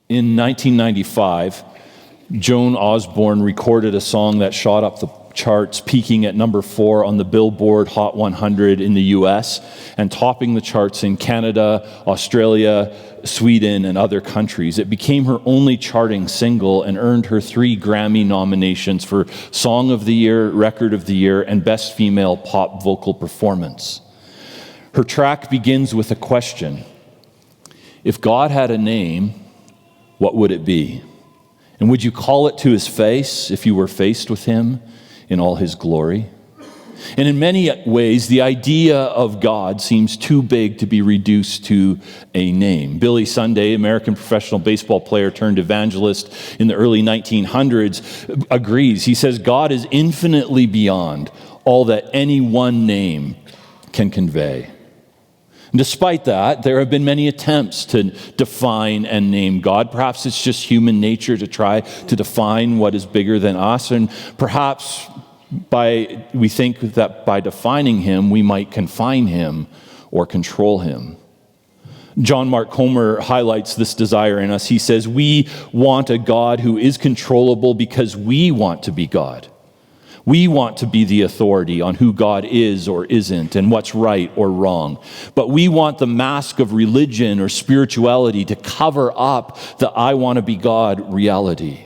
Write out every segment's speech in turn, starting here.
In 1995, Joan Osborne recorded a song that shot up the charts, peaking at number 4 on the Billboard Hot 100 in the US and topping the charts in Canada, Australia, Sweden, and other countries. It became her only charting single and earned her 3 Grammy nominations for Song of the Year, Record of the Year, and Best Female Pop Vocal Performance. Her track begins with a question. If God had a name, what would it be? And would you call it to his face if you were faced with him in all his glory? And in many ways, the idea of God seems too big to be reduced to a name. Billy Sunday, American professional baseball player turned evangelist in the early 1900s, agrees. He says, God is infinitely beyond all that any one name can convey. Despite that, there have been many attempts to define and name God. Perhaps it's just human nature to try to define what is bigger than us, and perhaps we think that by defining him, we might confine him or control him. John Mark Comer highlights this desire in us. He says, we want a God who is controllable because we want to be God. We want to be the authority on who God is or isn't and what's right or wrong. But we want the mask of religion or spirituality to cover up the I want to be God reality.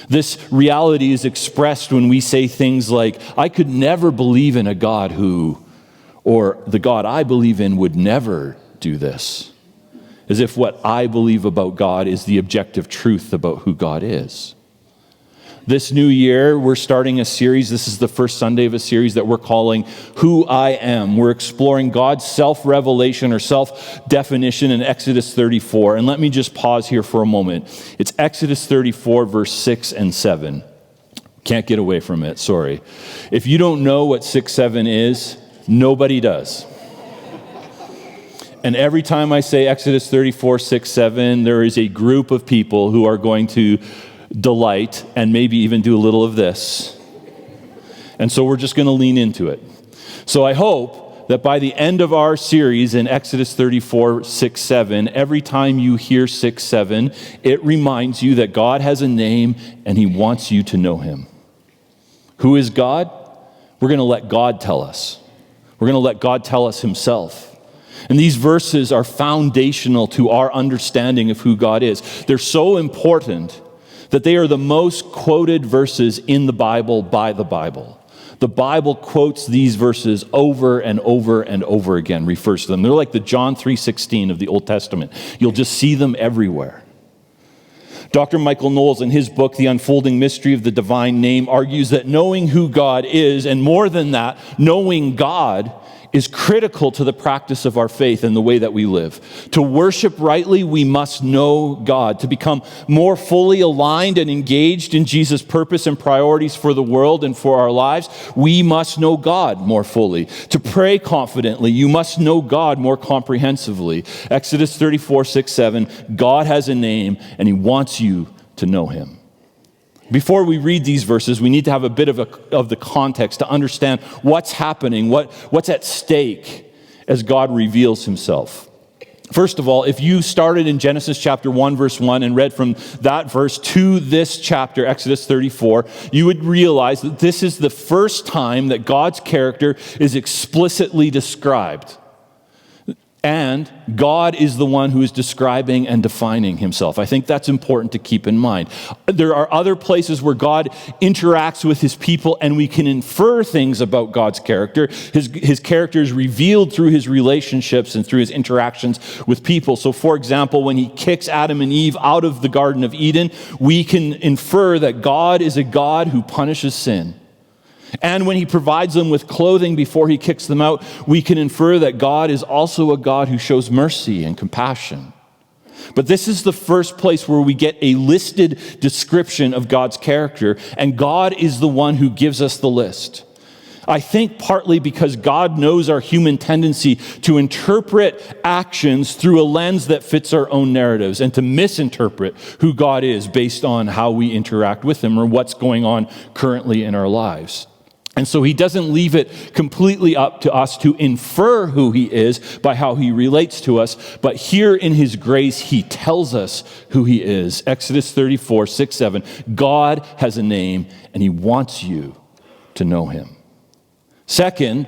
This reality is expressed when we say things like, I could never believe in a God who, or the God I believe in would never do this. As if what I believe about God is the objective truth about who God is. This new year, we're starting a series. This is the first Sunday of a series that we're calling Who I Am. We're exploring God's self-revelation or self-definition in Exodus 34. And let me just pause here for a moment. It's Exodus 34, verse 6 and 7. Can't get away from it, sorry. If you don't know what 6-7 is, nobody does. And every time I say Exodus 34, 6-7, there is a group of people who are going to delight and maybe even do a little of this. And so we're just going to lean into it. So I hope that by the end of our series in Exodus 34, 6-7, every time you hear 6-7, it reminds you that God has a name and he wants you to know him. Who is God? We're going to let God tell us. We're going to let God tell us himself. And these verses are foundational to our understanding of who God is. They're so important that they are the most quoted verses in the Bible by the Bible. The Bible quotes these verses over and over and over again, refers to them. They're like the John 3:16 of the Old Testament. You'll just see them everywhere. Dr. Michael Knowles, in his book, The Unfolding Mystery of the Divine Name, argues that knowing who God is, and more than that, knowing God, is critical to the practice of our faith and the way that we live. To worship rightly, we must know God. To become more fully aligned and engaged in Jesus' purpose and priorities for the world and for our lives, we must know God more fully. To pray confidently, you must know God more comprehensively. Exodus 34, 6-7, God has a name and he wants you to know him. Before we read these verses, we need to have a bit of the context to understand what's happening, what's at stake as God reveals himself. First of all, if you started in Genesis chapter 1, verse 1, and read from that verse to this chapter, Exodus 34, you would realize that this is the first time that God's character is explicitly described. And God is the one who is describing and defining himself. I think that's important to keep in mind. There are other places where God interacts with his people and we can infer things about God's character. His character is revealed through his relationships and through his interactions with people. So for example, when he kicks Adam and Eve out of the Garden of Eden, we can infer that God is a God who punishes sin. And when he provides them with clothing before he kicks them out, we can infer that God is also a God who shows mercy and compassion. But this is the first place where we get a listed description of God's character, and God is the one who gives us the list. I think partly because God knows our human tendency to interpret actions through a lens that fits our own narratives and to misinterpret who God is based on how we interact with him or what's going on currently in our lives. And so he doesn't leave it completely up to us to infer who he is by how he relates to us, but here in his grace, he tells us who he is. Exodus 34, 6, 7. God has a name, and he wants you to know him. Second,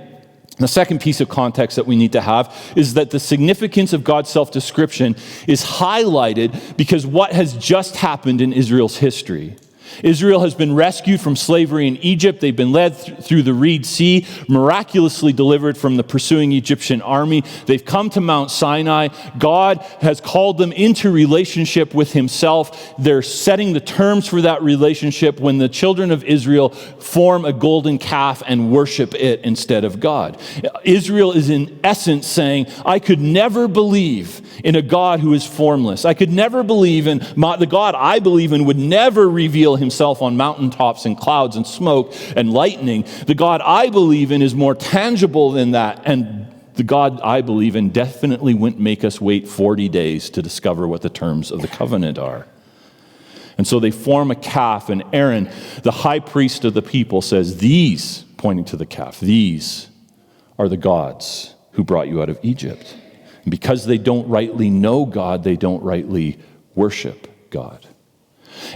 the second piece of context that we need to have is that the significance of God's self-description is highlighted because what has just happened in Israel's history. Israel has been rescued from slavery in Egypt. They've been led through the Reed Sea, miraculously delivered from the pursuing Egyptian army. They've come to Mount Sinai. God has called them into relationship with himself. They're setting the terms for that relationship when the children of Israel form a golden calf and worship it instead of God. Israel is in essence saying, I could never believe in a God who is formless. I could never believe in the God I believe in would never reveal himself on mountaintops and clouds and smoke and lightning. The God I believe in is more tangible than that, and the God I believe in definitely wouldn't make us wait 40 days to discover what the terms of the covenant are. And so they form a calf, and Aaron, the high priest of the people, says, these, pointing to the calf, these are the gods who brought you out of Egypt. And because they don't rightly know God, they don't rightly worship God.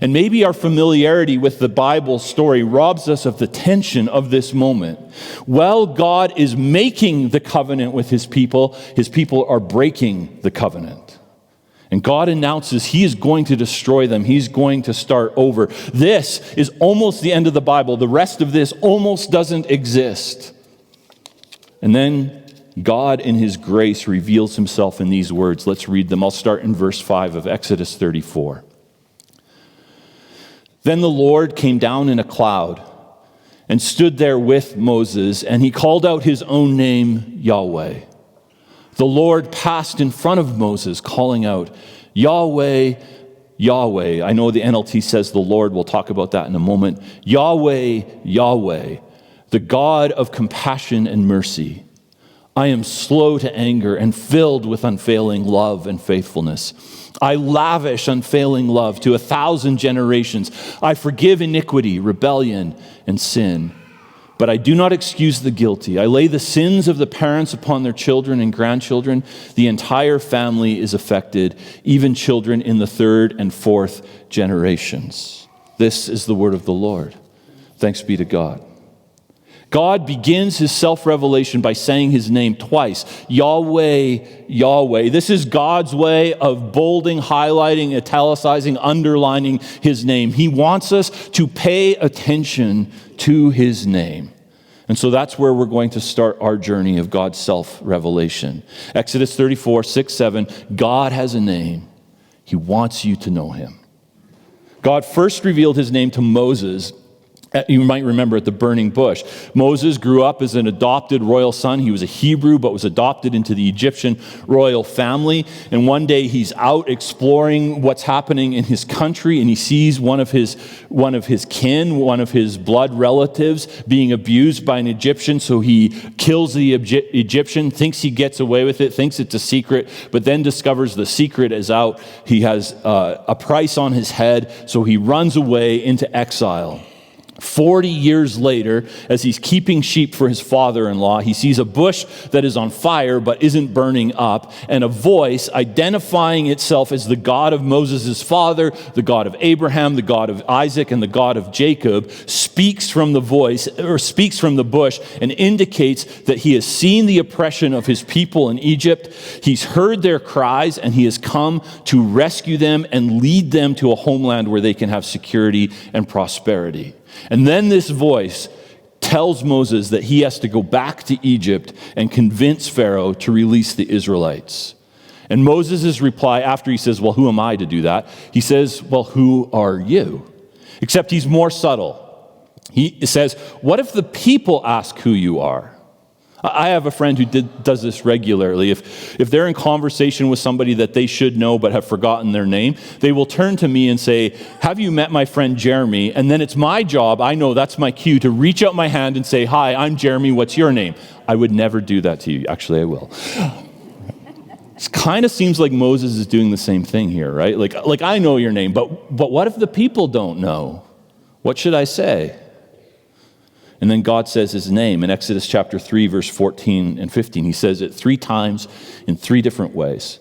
And maybe our familiarity with the Bible story robs us of the tension of this moment. While God is making the covenant with his people are breaking the covenant. And God announces he is going to destroy them. He's going to start over. This is almost the end of the Bible. The rest of this almost doesn't exist. And then God in his grace reveals himself in these words. Let's read them. I'll start in verse 5 of Exodus 34. Then the Lord came down in a cloud and stood there with Moses, and he called out his own name, Yahweh. The Lord passed in front of Moses, calling out, Yahweh, Yahweh. I know the NLT says the Lord. We'll talk about that in a moment. Yahweh, Yahweh, the God of compassion and mercy. I am slow to anger and filled with unfailing love and faithfulness. I lavish unfailing love to 1,000 generations. I forgive iniquity, rebellion, and sin. But I do not excuse the guilty. I lay the sins of the parents upon their children and grandchildren. The entire family is affected, even children in the 3rd and 4th generations. This is the word of the Lord. Thanks be to God. God begins his self-revelation by saying his name twice, Yahweh, Yahweh. This is God's way of bolding, highlighting, italicizing, underlining his name. He wants us to pay attention to his name. And so that's where we're going to start our journey of God's self-revelation. Exodus 34, 6, 7, God has a name. He wants you to know him. God first revealed his name to Moses. You might remember at the burning bush. Moses grew up as an adopted royal son. He was a Hebrew, but was adopted into the Egyptian royal family. And one day he's out exploring what's happening in his country, and he sees one of his kin, one of his blood relatives, being abused by an Egyptian. So he kills the Egyptian, thinks he gets away with it, thinks it's a secret, but then discovers the secret is out. He has a price on his head, so he runs away into exile. 40 years later, as he's keeping sheep for his father-in-law, he sees a bush that is on fire but isn't burning up, and a voice identifying itself as the God of Moses' father, the God of Abraham, the God of Isaac, and the God of Jacob, speaks from the bush and indicates that he has seen the oppression of his people in Egypt. He's heard their cries, and he has come to rescue them and lead them to a homeland where they can have security and prosperity. And then this voice tells Moses that he has to go back to Egypt and convince Pharaoh to release the Israelites. And Moses' reply after he says, well, who am I to do that? He says, well, who are you? Except he's more subtle. He says, what if the people ask who you are? I have a friend who does this regularly. If they're in conversation with somebody that they should know but have forgotten their name, they will turn to me and say, have you met my friend Jeremy? And then it's my job, I know that's my cue, to reach out my hand and say, hi, I'm Jeremy, what's your name? I would never do that to you. Actually, I will. It kind of seems like Moses is doing the same thing here, right? Like I know your name, but what if the people don't know? What should I say? And then God says his name in Exodus chapter 3, verse 14 and 15. He says it 3 times in 3 different ways.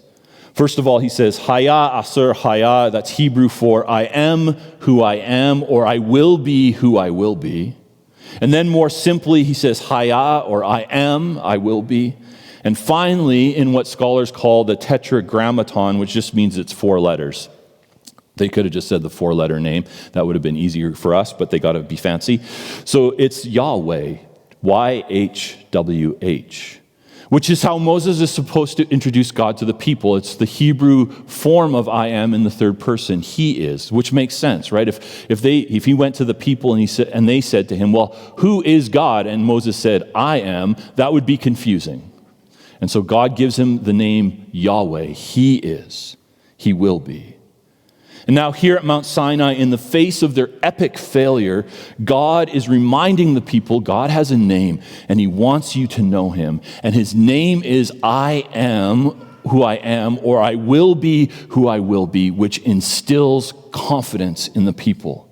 First of all, he says, Haya Asur Haya, that's Hebrew for I am who I am, or I will be who I will be. And then more simply, he says Haya, or I am, I will be. And finally, in what scholars call the tetragrammaton, which just means it's 4 letters. They could have just said the 4-letter name. That would have been easier for us, but they got to be fancy. So it's Yahweh, YHWH, which is how Moses is supposed to introduce God to the people. It's the Hebrew form of I am in the third person, he is, which makes sense, right? If he went to the people and they said to him, well, who is God? And Moses said, I am, that would be confusing. And so God gives him the name Yahweh. He is, he will be. And now here at Mount Sinai, in the face of their epic failure, God is reminding the people God has a name and he wants you to know him. And his name is I am who I am, or I will be who I will be, which instills confidence in the people.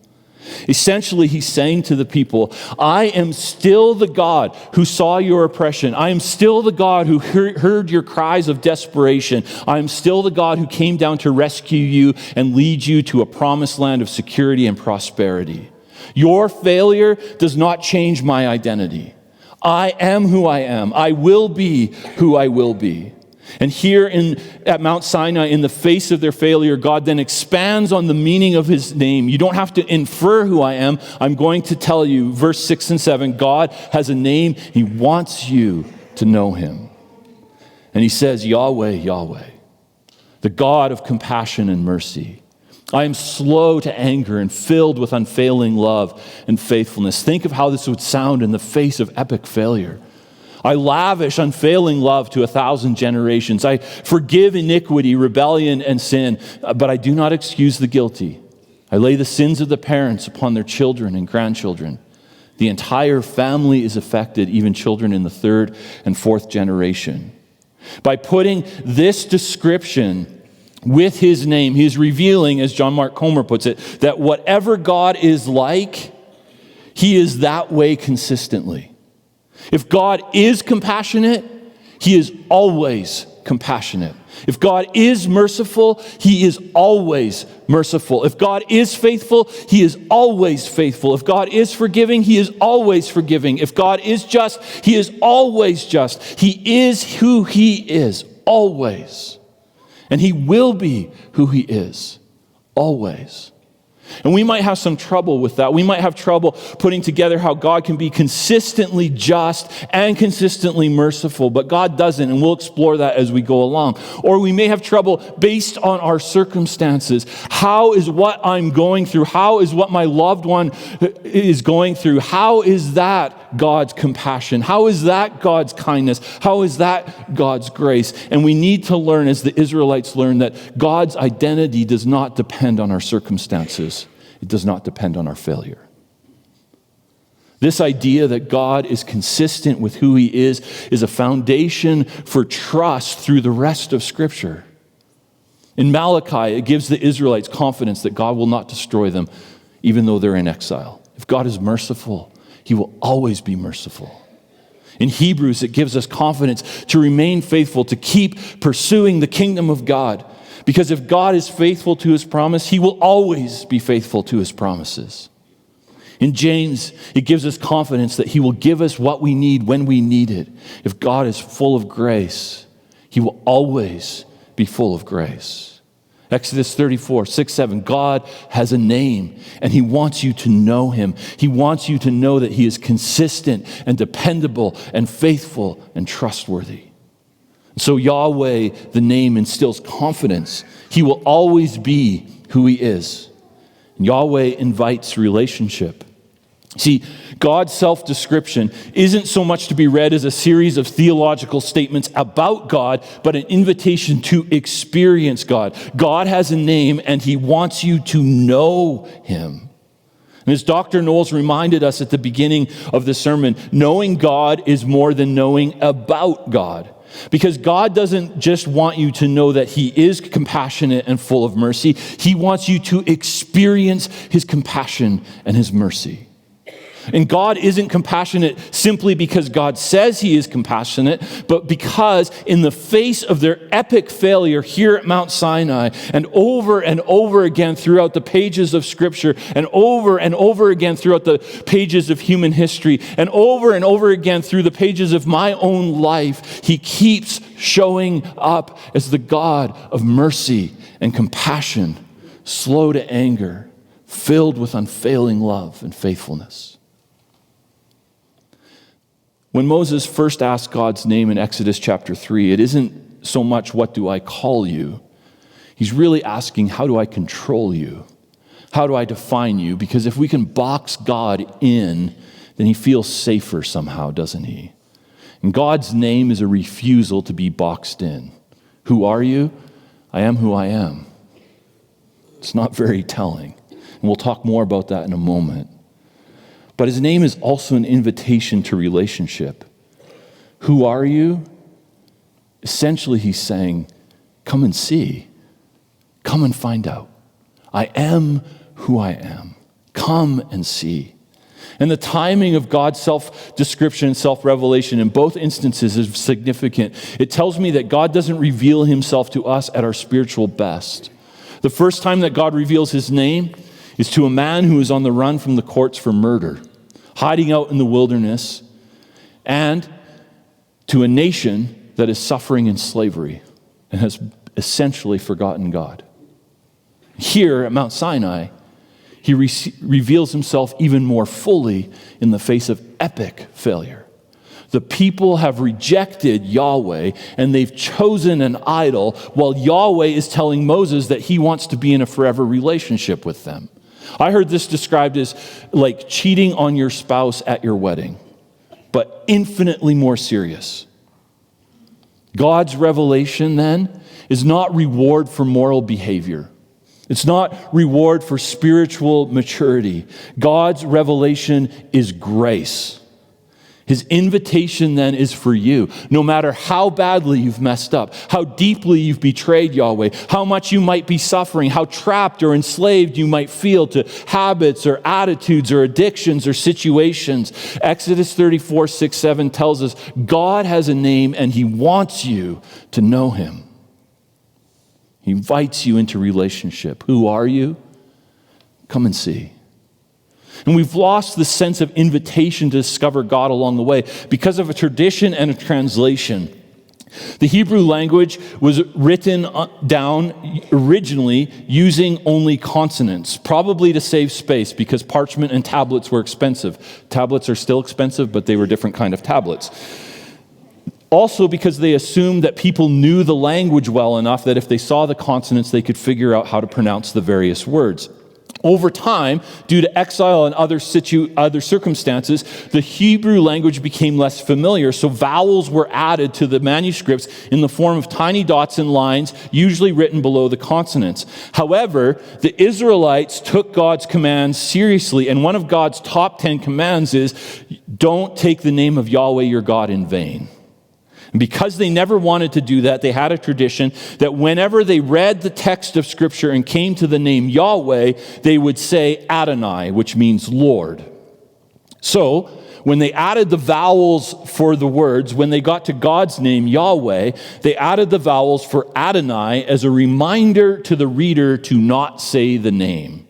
Essentially, he's saying to the people, I am still the God who saw your oppression. I am still the God who heard your cries of desperation. I am still the God who came down to rescue you and lead you to a promised land of security and prosperity. Your failure does not change my identity. I am who I am. I will be who I will be. And here at Mount Sinai, in the face of their failure, God then expands on the meaning of his name. You don't have to infer who I am. I'm going to tell you, verse 6 and 7, God has a name. He wants you to know him. And he says, Yahweh, Yahweh, the God of compassion and mercy. I am slow to anger and filled with unfailing love and faithfulness. Think of how this would sound in the face of epic failure. I lavish unfailing love to 1,000 generations. I forgive iniquity, rebellion, and sin, but I do not excuse the guilty. I lay the sins of the parents upon their children and grandchildren. The entire family is affected, even children in the 3rd and 4th generation. By putting this description with his name, he is revealing, as John Mark Comer puts it, that whatever God is like, he is that way consistently. If God is compassionate, he is always compassionate. If God is merciful, he is always merciful. If God is faithful, he is always faithful. If God is forgiving, he is always forgiving. If God is just, he is always just. He is who he is, always. And he will be who he is, always. And we might have some trouble with that. We might have trouble putting together how God can be consistently just and consistently merciful, but God doesn't, and we'll explore that as we go along. Or we may have trouble based on our circumstances. How is what I'm going through? How is what my loved one is going through? How is that God's compassion? How is that God's kindness? How is that God's grace? And we need to learn, as the Israelites learned, that God's identity does not depend on our circumstances. It does not depend on our failure. This idea that God is consistent with who he is a foundation for trust through the rest of Scripture. In Malachi, it gives the Israelites confidence that God will not destroy them, even though they're in exile. If God is merciful, he will always be merciful. In Hebrews, it gives us confidence to remain faithful, to keep pursuing the kingdom of God. Because if God is faithful to his promise, he will always be faithful to his promises. In James, it gives us confidence that he will give us what we need when we need it. If God is full of grace, he will always be full of grace. Exodus 34, 6, 7, God has a name, and he wants you to know him. He wants you to know that he is consistent and dependable and faithful and trustworthy. So Yahweh, the name, instills confidence. He will always be who he is. And Yahweh invites relationship. See, God's self-description isn't so much to be read as a series of theological statements about God, but an invitation to experience God. God has a name, and he wants you to know him. And as Dr. Knowles reminded us at the beginning of the sermon, knowing God is more than knowing about God. Because God doesn't just want you to know that he is compassionate and full of mercy. He wants you to experience his compassion and his mercy. And God isn't compassionate simply because God says he is compassionate, but because in the face of their epic failure here at Mount Sinai and over again throughout the pages of Scripture and over again throughout the pages of human history and over again through the pages of my own life, he keeps showing up as the God of mercy and compassion, slow to anger, filled with unfailing love and faithfulness. When Moses first asked God's name in Exodus chapter 3, it isn't so much, what do I call you? He's really asking, how do I control you? How do I define you? Because if we can box God in, then he feels safer somehow, doesn't he? And God's name is a refusal to be boxed in. Who are you? I am who I am. It's not very telling. And we'll talk more about that in a moment. But his name is also an invitation to relationship. Who are you? Essentially, he's saying, come and see. Come and find out. I am who I am. Come and see. And the timing of God's self-description and self-revelation in both instances is significant. It tells me that God doesn't reveal himself to us at our spiritual best. The first time that God reveals his name is to a man who is on the run from the courts for murder, hiding out in the wilderness, and to a nation that is suffering in slavery and has essentially forgotten God. Here at Mount Sinai, he reveals himself even more fully in the face of epic failure. The people have rejected Yahweh and they've chosen an idol, while Yahweh is telling Moses that he wants to be in a forever relationship with them. I heard this described as like cheating on your spouse at your wedding, but infinitely more serious. God's revelation then is not reward for moral behavior. It's not reward for spiritual maturity. God's revelation is grace. His invitation then is for you. No matter how badly you've messed up, how deeply you've betrayed Yahweh, how much you might be suffering, how trapped or enslaved you might feel to habits or attitudes or addictions or situations. Exodus 34, 6, 7 tells us God has a name and he wants you to know him. He invites you into relationship. Who are you? Come and see. And we've lost the sense of invitation to discover God along the way because of a tradition and a translation. The Hebrew language was written down originally using only consonants, probably to save space because parchment and tablets were expensive. Tablets are still expensive, but they were different kind of tablets. Also because they assumed that people knew the language well enough that if they saw the consonants, they could figure out how to pronounce the various words. Over time, due to exile and other circumstances, the Hebrew language became less familiar, so vowels were added to the manuscripts in the form of tiny dots and lines, usually written below the consonants. However, the Israelites took God's commands seriously, and one of God's top 10 commands is, don't take the name of Yahweh your God in vain. And because they never wanted to do that, they had a tradition that whenever they read the text of Scripture and came to the name Yahweh, they would say Adonai, which means Lord. So, when they added the vowels for the words, when they got to God's name, Yahweh, they added the vowels for Adonai as a reminder to the reader to not say the name.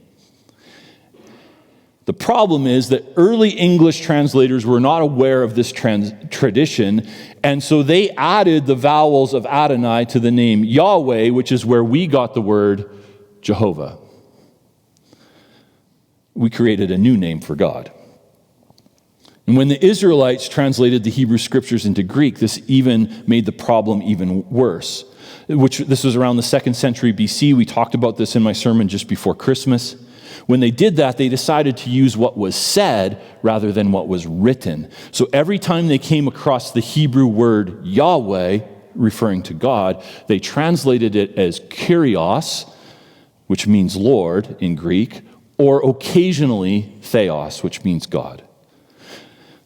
The problem is that early English translators were not aware of this tradition, and so they added the vowels of Adonai to the name Yahweh, which is where we got the word Jehovah. We created a new name for God. And when the Israelites translated the Hebrew scriptures into Greek, this even made the problem even worse. This was around the 2nd century BC. We talked about this in my sermon just before Christmas. When they did that, they decided to use what was said rather than what was written. So every time they came across the Hebrew word Yahweh, referring to God, they translated it as Kyrios, which means Lord in Greek, or occasionally Theos, which means God.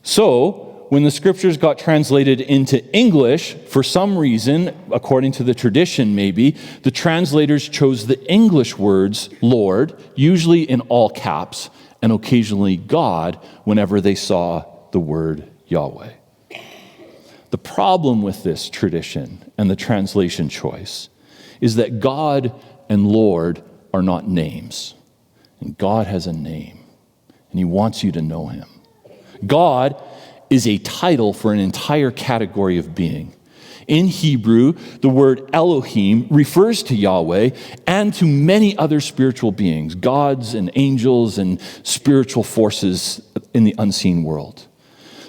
So, when the scriptures got translated into English, for some reason, according to the tradition maybe, the translators chose the English words Lord, usually in all caps, and occasionally God whenever they saw the word Yahweh. The problem with this tradition and the translation choice is that God and Lord are not names. And God has a name, and he wants you to know him. God is a title for an entire category of being. In Hebrew, the word Elohim refers to Yahweh and to many other spiritual beings, gods and angels and spiritual forces in the unseen world.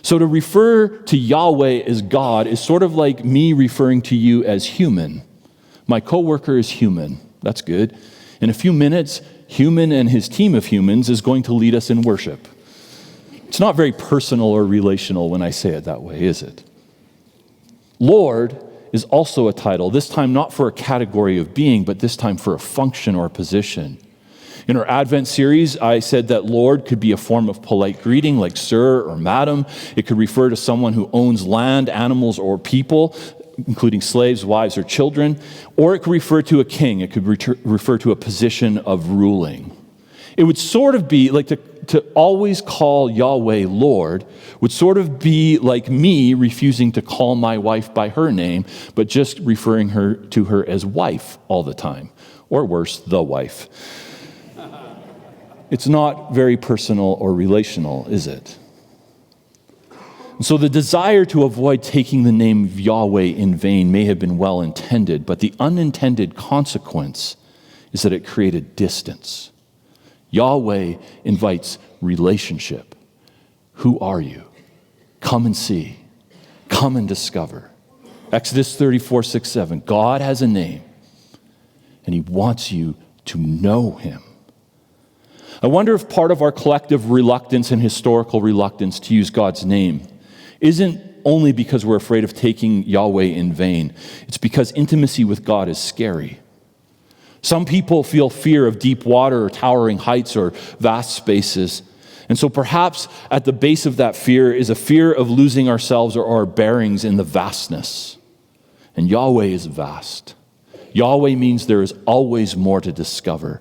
So to refer to Yahweh as God is sort of like me referring to you as human. My coworker is human. That's good. In a few minutes, human and his team of humans is going to lead us in worship. It's not very personal or relational when I say it that way, is it? Lord is also a title, this time not for a category of being, but this time for a function or a position. In our Advent series, I said that Lord could be a form of polite greeting like sir or madam. It could refer to someone who owns land, animals, or people, including slaves, wives, or children. Or it could refer to a king. It could refer to a position of ruling. It would sort of be like to always call Yahweh Lord would sort of be like me refusing to call my wife by her name, but just referring to her as wife all the time. Or worse, the wife. It's not very personal or relational, is it? And so the desire to avoid taking the name of Yahweh in vain may have been well intended, but the unintended consequence is that it created distance. Yahweh invites relationship. Who are you? Come and see. Come and discover. Exodus 34:6-7. God has a name, and he wants you to know him. I wonder if part of our collective reluctance and historical reluctance to use God's name isn't only because we're afraid of taking Yahweh in vain. It's because intimacy with God is scary. Some people feel fear of deep water or towering heights or vast spaces. And so perhaps at the base of that fear is a fear of losing ourselves or our bearings in the vastness. And Yahweh is vast. Yahweh means there is always more to discover.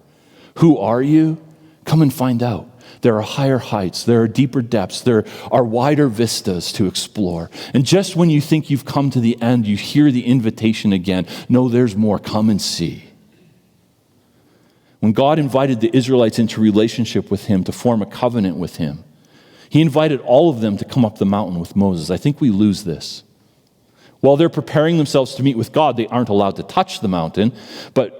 Who are you? Come and find out. There are higher heights, there are deeper depths, there are wider vistas to explore. And just when you think you've come to the end, you hear the invitation again. No, there's more. Come and see. When God invited the Israelites into relationship with him, to form a covenant with him, he invited all of them to come up the mountain with Moses. I think we lose this. While they're preparing themselves to meet with God, they aren't allowed to touch the mountain, but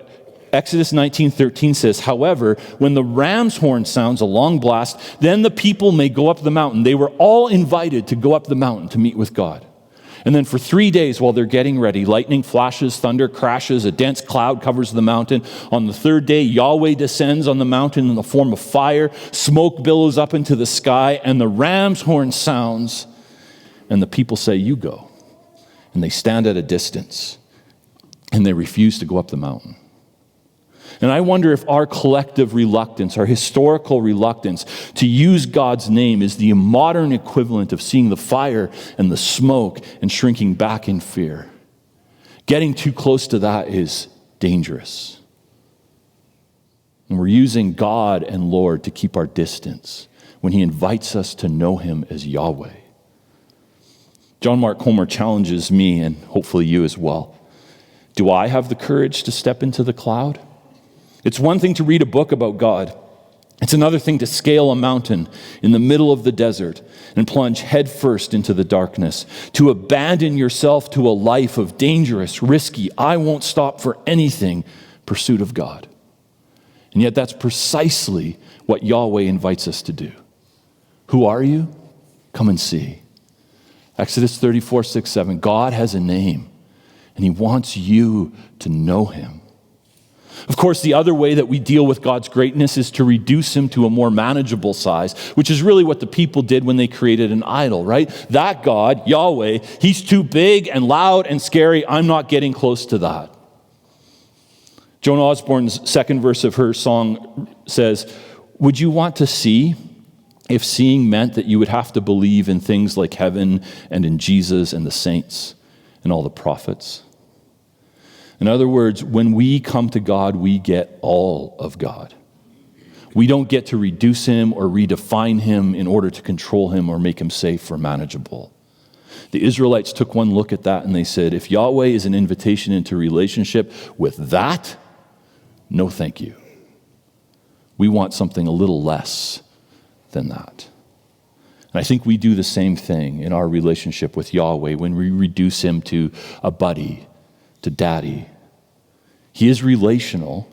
Exodus 19:13 says, however, when the ram's horn sounds a long blast, then the people may go up the mountain. They were all invited to go up the mountain to meet with God. And then for 3 days while they're getting ready, lightning flashes, thunder crashes, a dense cloud covers the mountain. On the third day, Yahweh descends on the mountain in the form of fire. Smoke billows up into the sky, and the ram's horn sounds. And the people say, you go. And they stand at a distance, and they refuse to go up the mountain. And I wonder if our collective reluctance, our historical reluctance to use God's name is the modern equivalent of seeing the fire and the smoke and shrinking back in fear. Getting too close to that is dangerous. And we're using God and Lord to keep our distance when he invites us to know him as Yahweh. John Mark Comer challenges me, and hopefully you as well. Do I have the courage to step into the cloud? It's one thing to read a book about God. It's another thing to scale a mountain in the middle of the desert and plunge headfirst into the darkness, to abandon yourself to a life of dangerous, risky, I won't stop for anything pursuit of God. And yet that's precisely what Yahweh invites us to do. Who are you? Come and see. Exodus 34:6-7. God has a name, and he wants you to know him. Of course, the other way that we deal with God's greatness is to reduce him to a more manageable size, which is really what the people did when they created an idol, right? That God, Yahweh, he's too big and loud and scary. I'm not getting close to that. Joan Osborne's second verse of her song says, would you want to see if seeing meant that you would have to believe in things like heaven and in Jesus and the saints and all the prophets? In other words, when we come to God, we get all of God. We don't get to reduce him or redefine him in order to control him or make him safe or manageable. The Israelites took one look at that and they said, if Yahweh is an invitation into relationship with that, no thank you. We want something a little less than that. And I think we do the same thing in our relationship with Yahweh when we reduce him to a buddy, to daddy. He is relational,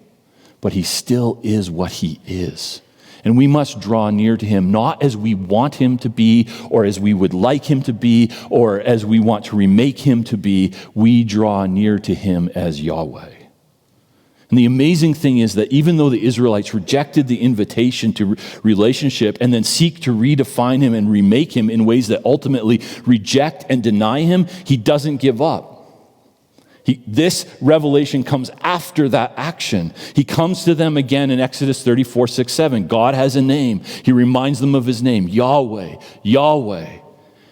but he still is what he is. And we must draw near to him, not as we want him to be, or as we would like him to be, or as we want to remake him to be. We draw near to him as Yahweh. And the amazing thing is that even though the Israelites rejected the invitation to relationship and then seek to redefine him and remake him in ways that ultimately reject and deny him, he doesn't give up. This revelation comes after that action. He comes to them again in Exodus 34:6-7. God has a name. He reminds them of his name, Yahweh, Yahweh.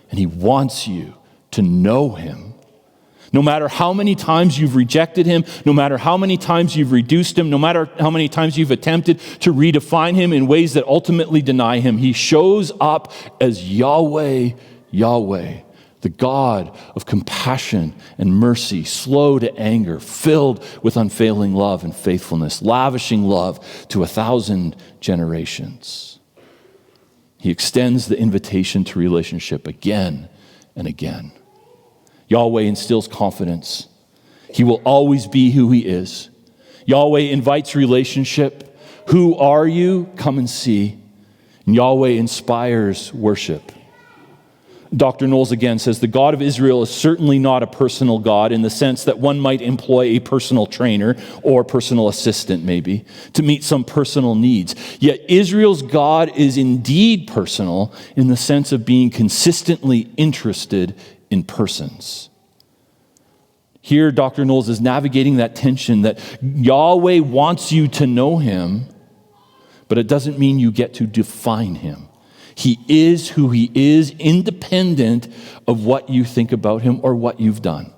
And he wants you to know him. No matter how many times you've rejected him, no matter how many times you've reduced him, no matter how many times you've attempted to redefine him in ways that ultimately deny him, he shows up as Yahweh, Yahweh. The God of compassion and mercy, slow to anger, filled with unfailing love and faithfulness, lavishing love to 1,000 generations. He extends the invitation to relationship again and again. Yahweh instills confidence. He will always be who he is. Yahweh invites relationship. Who are you? Come and see. And Yahweh inspires worship. Dr. Knowles again says, the God of Israel is certainly not a personal God in the sense that one might employ a personal trainer or personal assistant maybe to meet some personal needs. Yet Israel's God is indeed personal in the sense of being consistently interested in persons. Here, Dr. Knowles is navigating that tension that Yahweh wants you to know him, but it doesn't mean you get to define him. He is who he is, independent of what you think about him or what you've done.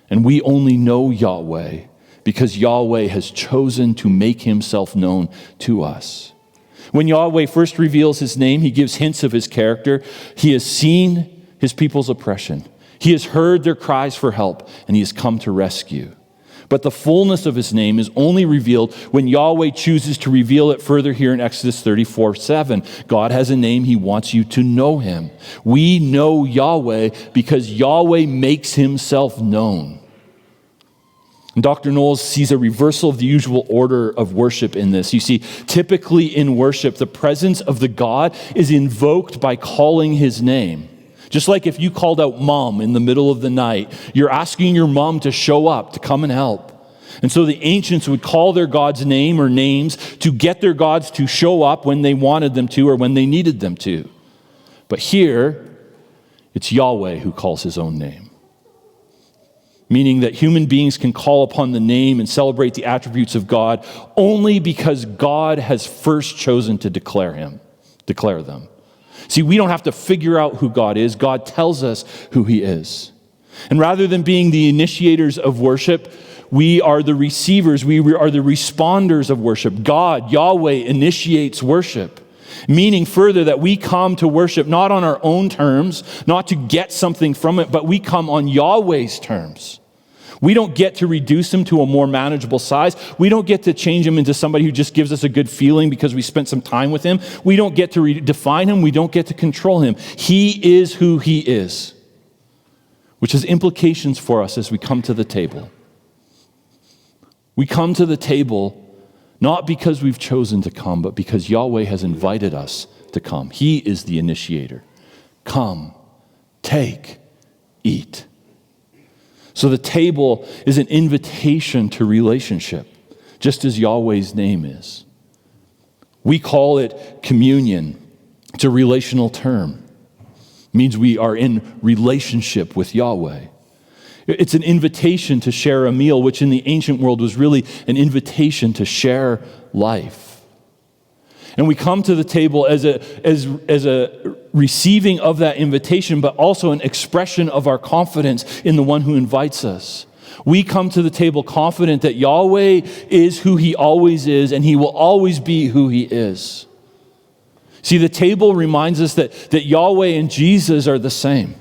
And we only know Yahweh because Yahweh has chosen to make himself known to us. When Yahweh first reveals his name, he gives hints of his character. He has seen his people's oppression. He has heard their cries for help, and he has come to rescue. But the fullness of his name is only revealed when Yahweh chooses to reveal it further here in Exodus 34:7. God has a name. He wants you to know him. We know Yahweh because Yahweh makes himself known. And Dr. Knowles sees a reversal of the usual order of worship in this. You see, typically in worship, the presence of the God is invoked by calling his name. Just like if you called out mom in the middle of the night, you're asking your mom to show up, to come and help. And so the ancients would call their God's name or names to get their gods to show up when they wanted them to or when they needed them to. But here, it's Yahweh who calls his own name. Meaning that human beings can call upon the name and celebrate the attributes of God only because God has first chosen to declare them. See, we don't have to figure out who God is. God tells us who he is. And rather than being the initiators of worship, we are the receivers. We are the responders of worship. God, Yahweh, initiates worship. Meaning further that we come to worship not on our own terms, not to get something from it, but we come on Yahweh's terms. We don't get to reduce him to a more manageable size. We don't get to change him into somebody who just gives us a good feeling because we spent some time with him. We don't get to redefine him. We don't get to control him. He is who he is, which has implications for us as we come to the table. We come to the table not because we've chosen to come, but because Yahweh has invited us to come. He is the initiator. Come, take, eat. So the table is an invitation to relationship, just as Yahweh's name is. We call it communion. It's a relational term. It means we are in relationship with Yahweh. It's an invitation to share a meal, which in the ancient world was really an invitation to share life. And we come to the table as a receiving of that invitation, but also an expression of our confidence in the one who invites us. We come to the table confident that Yahweh is who he always is, and he will always be who he is. See, the table reminds us that Yahweh and Jesus are the same.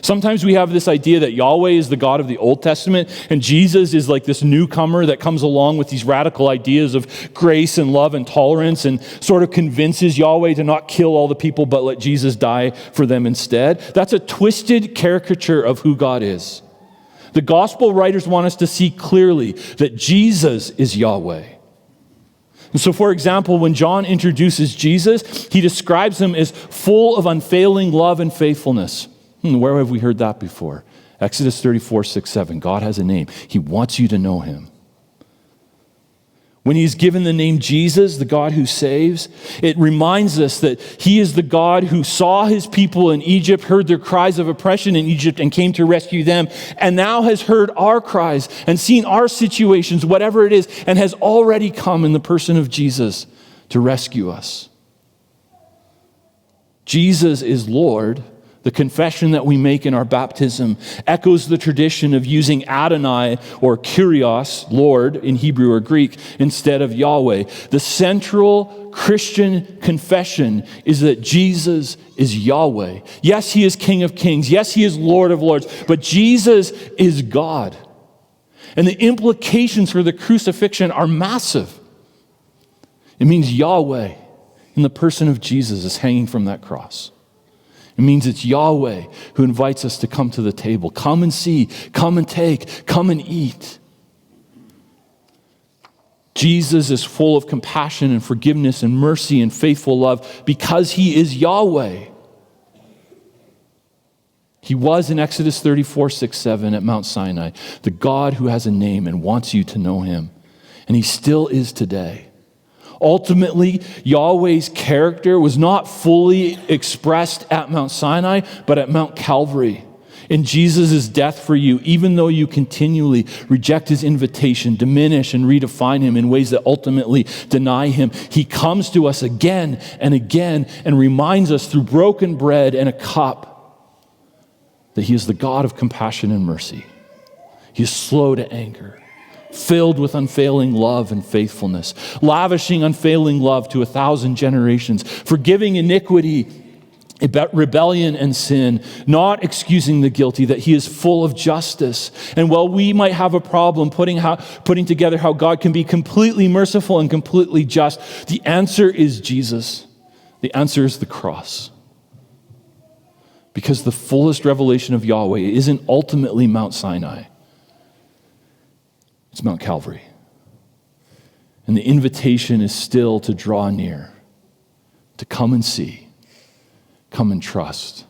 Sometimes we have this idea that Yahweh is the God of the Old Testament, and Jesus is like this newcomer that comes along with these radical ideas of grace and love and tolerance and sort of convinces Yahweh to not kill all the people but let Jesus die for them instead. That's a twisted caricature of who God is. The gospel writers want us to see clearly that Jesus is Yahweh. And so, for example, when John introduces Jesus, he describes him as full of unfailing love and faithfulness. Where have we heard that before? Exodus 34:6-7. God has a name. He wants you to know him. When he's given the name Jesus, the God who saves, it reminds us that he is the God who saw his people in Egypt, heard their cries of oppression in Egypt, and came to rescue them, and now has heard our cries and seen our situations, whatever it is, and has already come in the person of Jesus to rescue us. Jesus is Lord. The confession that we make in our baptism echoes the tradition of using Adonai or Kyrios, Lord, in Hebrew or Greek, instead of Yahweh. The central Christian confession is that Jesus is Yahweh. Yes, he is King of Kings. Yes, he is Lord of Lords. But Jesus is God. And the implications for the crucifixion are massive. It means Yahweh in the person of Jesus is hanging from that cross. It means it's Yahweh who invites us to come to the table. Come and see, come and take, come and eat. Jesus is full of compassion and forgiveness and mercy and faithful love because he is Yahweh. He was in Exodus 34:6-7 at Mount Sinai, the God who has a name and wants you to know him. And he still is today. Ultimately, Yahweh's character was not fully expressed at Mount Sinai, but at Mount Calvary. In Jesus' death for you, even though you continually reject his invitation, diminish and redefine him in ways that ultimately deny him, he comes to us again and again and reminds us through broken bread and a cup that he is the God of compassion and mercy. He is slow to anger, filled with unfailing love and faithfulness, lavishing unfailing love to 1,000 generations, forgiving iniquity, rebellion, and sin, not excusing the guilty, that he is full of justice. And while we might have a problem putting together how God can be completely merciful and completely just, the answer is Jesus. The answer is the cross. Because the fullest revelation of Yahweh isn't ultimately Mount Sinai. It's Mount Calvary. And the invitation is still to draw near, to come and see, come and trust,